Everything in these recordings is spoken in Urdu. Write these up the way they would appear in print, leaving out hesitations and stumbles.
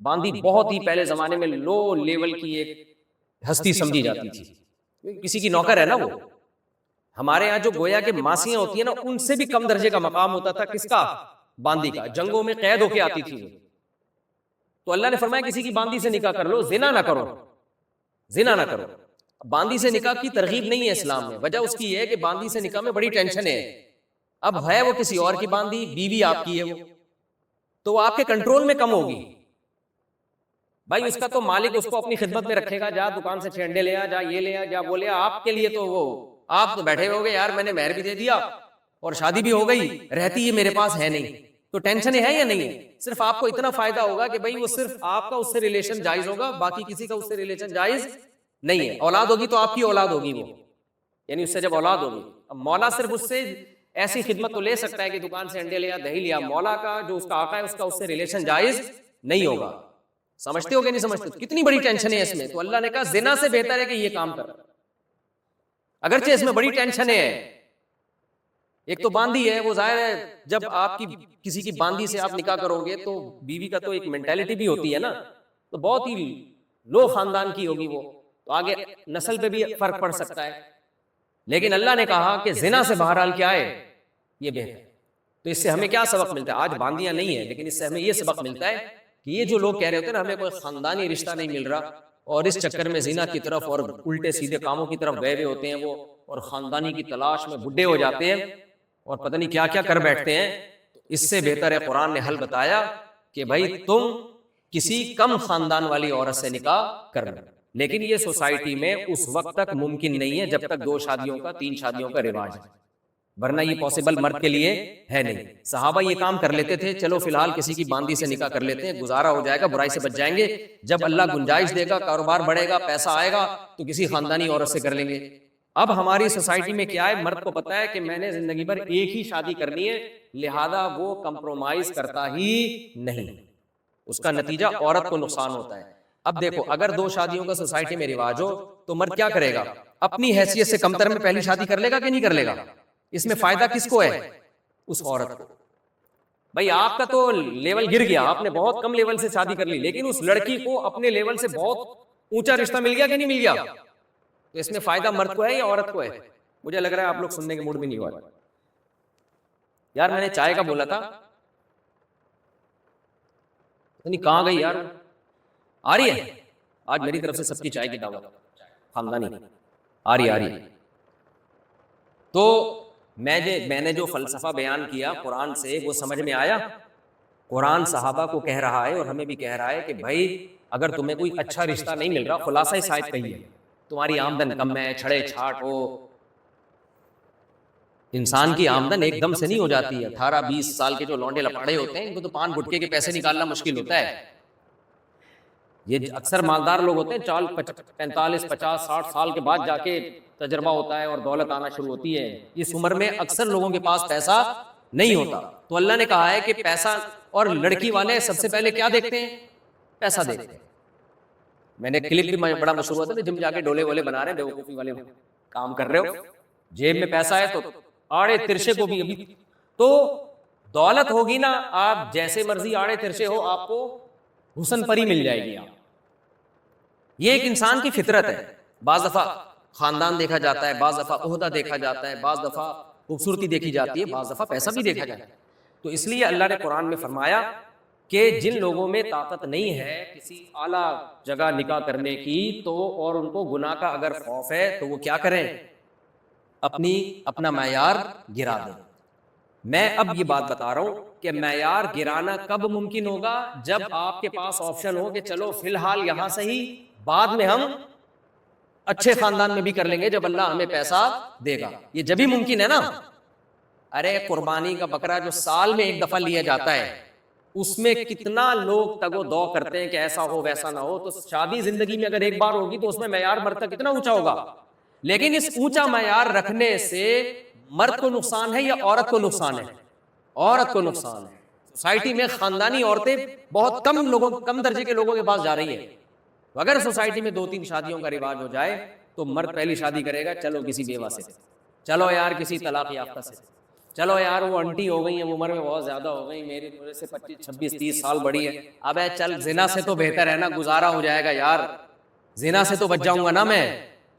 باندی بہت ہی پہلے زمانے میں لو لیول کی ایک ہستی سمجھی جاتی تھی، کسی کی نوکر ہے نا وہ. ہمارے ہاں جو گویا کہ ماسیاں ہوتی ہیں نا، ان سے بھی کم درجے کا مقام ہوتا تھا کس کا؟ باندی کا. جنگوں میں قید ہو کے آتی تھی وہ. تو اللہ نے فرمایا کسی کی باندی سے نکاح کر لو، زنا نہ کرو، زنا نہ کرو. باندی سے نکاح کی ترغیب نہیں ہے اسلام میں. وجہ اس کی یہ ہے کہ باندی سے نکاح میں بڑی ٹینشن ہے. اب ہے وہ کسی اور کی باندی، بیوی آپ کی ہے وہ، تو وہ آپ کے کنٹرول میں کم ہوگی. بھائی اس کا تو مالک اس کو اپنی خدمت میں رکھے گا، جا دکان سے 6 انڈے لے آ، جا یہ لے آ، جا وہ لے آ. آپ کے لیے تو وہ آپ تو بیٹھے ہوگے یار میں نے مہر بھی دے دیا اور شادی بھی ہو گئی، رہتی یہ میرے پاس ہے نہیں. تو ٹینشن ہے یا نہیں ہے؟ صرف آپ کو اتنا فائدہ ہوگا کہ بھائی وہ صرف آپ کا اس سے ریلیشن جائز ہوگا، باقی کسی کا اس سے ریلیشن جائز نہیں ہے. اولاد ہوگی تو آپ کی اولاد ہوگی وہ، یعنی اس سے جب اولاد ہوگی. اب مولا صرف اس سے ایسی خدمت تو لے سکتا ہے کہ دکان سے انڈے لیا، دہی لیا. مولا کا جو اس کا آقا ہے اس کا اس سے ریلیشن جائز نہیں ہوگا. سمجھتے ہو کہ نہیں سمجھتے؟ کتنی بڑی ٹینشن ہے اس میں. تو اللہ نے کہا زنا سے بہتر ہے کہ یہ کام کر. اگرچہ اس میں بڑی ٹینشن ہے. ایک تو باندی ہے، وہ ظاہر ہے جب آپ کی کسی کی باندی سے آپ نکاح کرو گے تو بیوی کا تو ایک مینٹالٹی بھی ہوتی ہے نا، تو بہت ہی لو خاندان کی ہوگی وہ، تو آگے نسل پہ بھی فرق پڑ سکتا ہے. لیکن اللہ نے کہا کہ زنا سے بہرحال کیا ہے، یہ بہتر. تو اس سے ہمیں کیا سبق ملتا ہے؟ آج باندیاں نہیں ہیں لیکن اس سے ہمیں یہ سبق ملتا ہے کہ یہ جو لوگ کہہ رہے ہوتے ہیں نا ہمیں کوئی خاندانی رشتہ نہیں مل رہا، اور اس چکر میں زنا کی طرف اور الٹے سیدھے کاموں کی طرف گئے ہوئے ہوتے ہیں وہ، اور خاندانی کی تلاش میں بڈھے ہو جاتے ہیں اور پتہ نہیں کیا کیا کر بیٹھتے ہیں. اس سے بہتر ہے قرآن نے حل بتایا کہ بھائی تم کسی کم خاندان والی عورت سے نکاح کر لو. لیکن یہ سوسائٹی میں اس وقت تک ممکن نہیں ہے جب تک 2 شادیوں کا 3 شادیوں کا رواج ہے، ورنہ یہ پاسبل مرد کے لیے ہے نہیں. صحابہ یہ کام کر لیتے تھے، چلو فی الحال کسی کی باندی سے نکاح کر لیتے ہیں، گزارا ہو جائے گا، برائی سے بچ جائیں گے. جب اللہ گنجائش دے گا، کاروبار بڑھے گا، پیسہ آئے گا تو کسی خاندانی عورت سے کر لیں گے. اب ہماری سوسائٹی میں کیا ہے، مرد کو پتا ہے کہ میں نے زندگی بھر ایک ہی شادی کرنی ہے، لہذا وہ کمپرومائز کرتا ہی نہیں. اس کا نتیجہ عورت کو نقصان ہوتا ہے. اب دیکھو اگر 2 شادیوں کا سوسائٹی میں رواج ہو تو مرد کیا کرے گا؟ اپنی حیثیت سے کمتر میں پہلی شادی کر لے گا کہ نہیں کر لے گا؟ اس میں فائدہ کس کو ہے؟ اس عورت کو. بھائی آپ کا تو لیول گر گیا، آپ نے بہت کم لیول سے شادی کر لی، لیکن اس لڑکی کو اپنے لیول سے بہت اونچا رشتہ مل گیا کہ نہیں مل گیا؟ تو اس میں فائدہ مرد کو ہے یا عورت کو ہے؟ مجھے لگ رہا ہے آپ لوگ سننے کے موڈ میں نہیں ہوا. یار میں نے چائے کا بولا تھا، نہیں کہاں گئی یار؟ آ رہی ہے آج میری طرف سے سب کی چائے کی دعوت خاندانی آ رہی ہے. تو میں نے جو فلسفہ بیان کیا قرآن سے وہ سمجھ میں آیا؟ قرآن صحابہ کو کہہ رہا ہے اور ہمیں بھی کہہ رہا ہے کہ بھائی اگر تمہیں کوئی اچھا رشتہ نہیں مل رہا، خلاصہ اس آیت کہی ہے، تمہاری آمدن کم ہے، چھڑے چھاٹ ہو. انسان کی آمدن ایک دم سے نہیں ہو جاتی ہے. 18-20 سال کے جو لونڈے لپاڑے ہوتے ہیں ان کو تو پان گٹکے کے پیسے نکالنا مشکل ہوتا ہے. یہ اکثر مالدار لوگ ہوتے ہیں 45 50 60 سال کے بعد جا کے تجربہ ہوتا ہے اور دولت آنا شروع ہوتی ہے. اس عمر میں اکثر لوگوں کے پاس پیسہ نہیں ہوتا. تو اللہ نے کہا ہے کہ پیسہ، اور لڑکی والے سب سے پہلے کیا دیکھتے ہیں؟ پیسہ دیکھتے ہیں. میں نے کلپ بھی بڑا مشہور ہوتا ہے، جم جا کے ڈولے وولے بنا رہے ہیں، بیوقوفی والے کام کر رہے ہو، جیب میں پیسہ ہے تو آڑے ترشے کو بھی ابھی تو دولت ہوگی نا، آپ جیسے مرضی آڑے ترشے ہو آپ کو حسن پری مل جائے گی. یہ ایک انسان کی فطرت ہے. بعض دفعہ خاندان دیکھا جاتا ہے، بعض دفعہ عہدہ دیکھا جاتا ہے، بعض دفعہ خوبصورتی دیکھی جاتی ہے، بعض دفعہ پیسہ بھی دیکھا جاتا ہے. تو اس لیے اللہ نے قرآن میں فرمایا کہ جن لوگوں میں طاقت نہیں ہے کسی اعلیٰ جگہ نکاح کرنے کی تو، اور ان کو گناہ کا اگر خوف ہے تو وہ کیا کریں؟ اپنا معیار گرا دیں. میں اب یہ بات بتا رہا ہوں کہ معیار گرانا کب ممکن ہوگا؟ جب آپ کے پاس آپشن ہو کہ چلو فی الحال یہاں سے ہی، بعد میں ہم اچھے خاندان میں بھی کر لیں گے جب اللہ ہمیں پیسہ دے گا. یہ جبھی ممکن ہے نا. ارے قربانی کا بکرا جو سال میں ایک دفعہ لیا جاتا ہے اس میں کتنا لوگ تگ و دو کرتے ہیں کہ ایسا ہو ویسا نہ ہو. تو شادی زندگی میں اگر ایک بار ہوگی تو اس میں معیار مرد کا کتنا اونچا ہوگا. لیکن اس اونچا معیار رکھنے سے مرد کو نقصان ہے یا عورت کو نقصان ہے؟ عورت کو نقصان ہے. سوسائٹی میں خاندانی عورتیں بہت کم درجے کے لوگوں کے پاس جا رہی ہیں. اگر سوسائٹی میں 2-3 شادیوں کا رواج ہو جائے تو مرد پہلی شادی کرے گا، چلو کسی بیوہ سے، چلو یار کسی طلاق یافتہ سے. چلو یار وہ انٹی ہو گئی ہیں، عمر میں بہت زیادہ ہو گئی، میری میرے سے 25 26 30 سال بڑی ہے، اب چل زنا سے تو بہتر ہے نا، گزارا ہو جائے گا یار، زنا سے تو بچ جاؤں گا نا میں،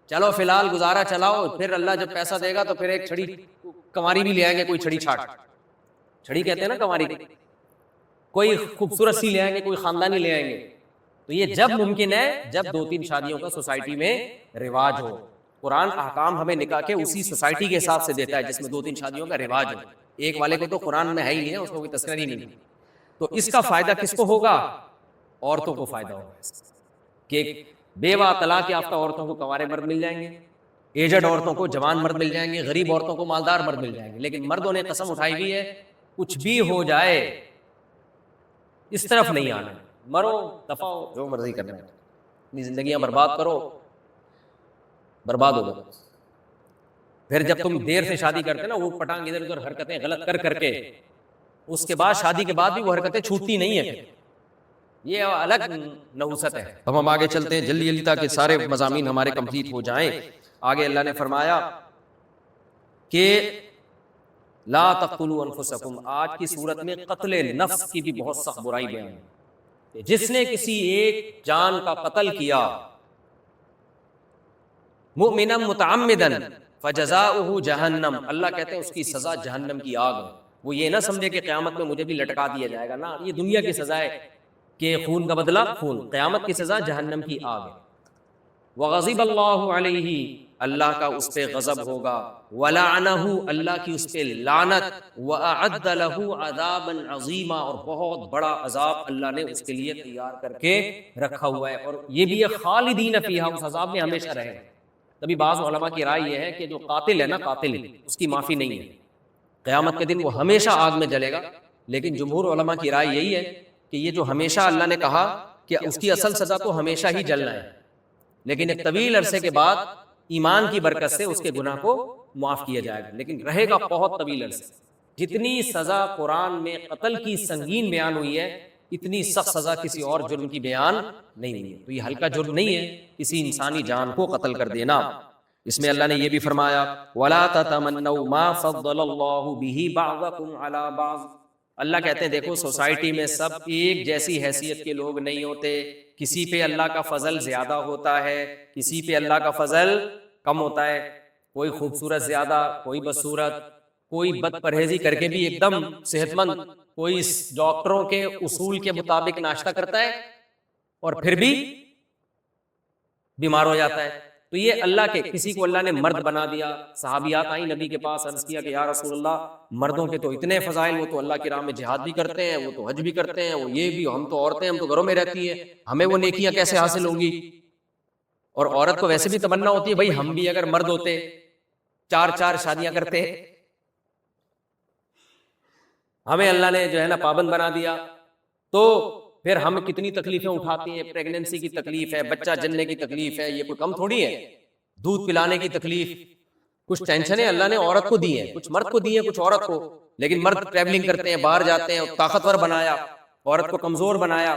چلو فی الحال گزارا چلاؤ، پھر اللہ جب پیسہ دے گا تو پھر ایک چھڑی کماری بھی لے آئیں گے، کوئی چھڑی چھاٹ، چھڑی کہتے ہیں نا کماری، کوئی خوبصورت سی لے آئیں گے، کوئی خاندانی لے آئیں گے. تو یہ جب ممکن ہے جب 2-3 شادیوں کا سوسائٹی میں رواج ہو. قرآن احکام ہمیں نکاح کے اسی سوسائٹی کے حساب سے دیتا ہے جس میں 2-3 شادیوں کا رواج ہو. ایک والے کو تو قرآن میں ہے ہی نہیں ہے، اس کو کوئی تذکرہ ہی نہیں. تو اس کا فائدہ کس کو ہوگا؟ عورتوں کو فائدہ ہوگا کہ بیوہ طلاق یافتہ عورتوں کو کنوارے مرد مل جائیں گے، ایجڈ عورتوں کو جوان مرد مل جائیں گے، غریب عورتوں کو مالدار مرد مل جائیں گے. لیکن مردوں نے قسم اٹھائی ہوئی ہے کچھ بھی ہو جائے اس طرف نہیں آنا، مرو دفع ہو، جو مرضی کرنا ہے، اپنی زندگیاں برباد کرو، برباد ہو گئے. پھر جب تم دیر سے شادی کرتے نا، وہ پٹانگ ادھر ادھر حرکتیں غلط کر کے، اس کے بعد شادی کے بعد بھی وہ حرکتیں چھوٹتی نہیں ہیں، یہ الگ نحوست ہے. اب ہم آگے چلتے ہیں جلدی جلدی تاکہ سارے مضامین ہمارے کمپلیٹ ہو جائیں. آگے اللہ نے فرمایا کہ لا تقتلوا انفسکم، آج کی صورت میں قتل نفس کی بھی بہت سخت برائی بیان ہے. جس نے کسی ایک جان کا قتل کیا مؤمنا متعمدا فجزاؤہ جہنم، اللہ کہتے ہیں اس کی سزا جہنم کی آگ ہے. وہ یہ نہ سمجھے کہ قیامت میں مجھے بھی لٹکا دیا جائے گا، نا، یہ دنیا کی سزا ہے کہ خون کا بدلہ خون، قیامت کی سزا جہنم کی آگ ہے. وغضب اللہ علیہ، اللہ کا اس پہ غضب ہوگا، ولعنہ، اللہ کی اس پہ لعنت، واعد لہ عذابا عظیما، اور بہت بڑا عذاب اللہ نے اس کے لیے تیار کر کے رکھا ہوا ہے. اور یہ بھی ہے خالدین فیہا، اس عذاب میں ہمیشہ رہے. تبھی بعض علماء کی رائے یہ ہے کہ جو قاتل ہے نا، قاتل اس کی معافی نہیں ہے، قیامت کے دن وہ ہمیشہ آگ میں جلے گا. لیکن جمہور علماء کی رائے یہی ہے کہ یہ جو ہمیشہ اللہ نے کہا کہ اس کی اصل سزا تو ہمیشہ ہی جلنا ہے، لیکن ایک طویل عرصے کے بعد ایمان کی برکت سے اس کے گناہ کو معاف کیا جائے گا، لیکن رہے گا بہت طویل عرصے. جتنی سزا قرآن میں قتل کی سنگین بیان ہوئی ہے، اتنی سخت سزا کسی اور جرم کی بیان نہیں ہوئی ہے. تو یہ ہلکا جرم نہیں ہے کسی انسانی جان کو قتل کر دینا. اس میں اللہ نے یہ بھی فرمایا وَلَا تَتَمَنَّوْا مَا فَضَّلَ اللَّهُ بِهِ بَعْضَكُمْ عَلَى بَعْضٍ. اللہ کہتے ہیں دیکھو سوسائٹی میں سب ایک جیسی حیثیت کے لوگ نہیں ہوتے، کسی پہ اللہ کا فضل زیادہ ہوتا ہے، کسی پہ اللہ کا فضل کم ہوتا ہے. کوئی خوبصورت زیادہ، کوئی بدصورت، کوئی بد پرہیزی کر کے بھی ایک دم صحت مند، کوئی ڈاکٹروں کے اصول کے مطابق ناشتہ کرتا ہے اور پھر بھی بیمار ہو جاتا ہے. تو یہ اللہ کے، کسی کو اللہ نے مرد بنا دیا. صحابیات آئیں نبی کے پاس، عرض کیا کہ یا رسول اللہ مردوں کے تو اتنے فضائل، وہ تو اللہ کی راہ میں جہاد بھی کرتے ہیں، وہ تو حج بھی کرتے ہیں، وہ یہ بھی، ہم تو عورتیں، ہم تو گھروں میں رہتی ہیں، ہمیں وہ نیکیاں کیسے حاصل ہوں گی؟ اور عورت کو ویسے بھی تمنا ہوتی ہے بھائی ہم بھی اگر مرد ہوتے 4 شادیاں کرتے. ہمیں اللہ نے جو ہے نا پابند بنا دیا، تو پھر ہم کتنی تکلیفیں اٹھاتی ہیں. پریگننسی کی تکلیف ہے، بچہ جننے کی تکلیف ہے، یہ کوئی کم تھوڑی ہے. دودھ پلانے کی تکلیف، کچھ ٹینشنیں اللہ نے عورت کو دی ہیں، کچھ مرد کو دی ہیں، کچھ عورت کو. لیکن مرد ٹریولنگ کرتے ہیں، باہر جاتے ہیں، طاقتور بنایا، عورت کو کمزور بنایا.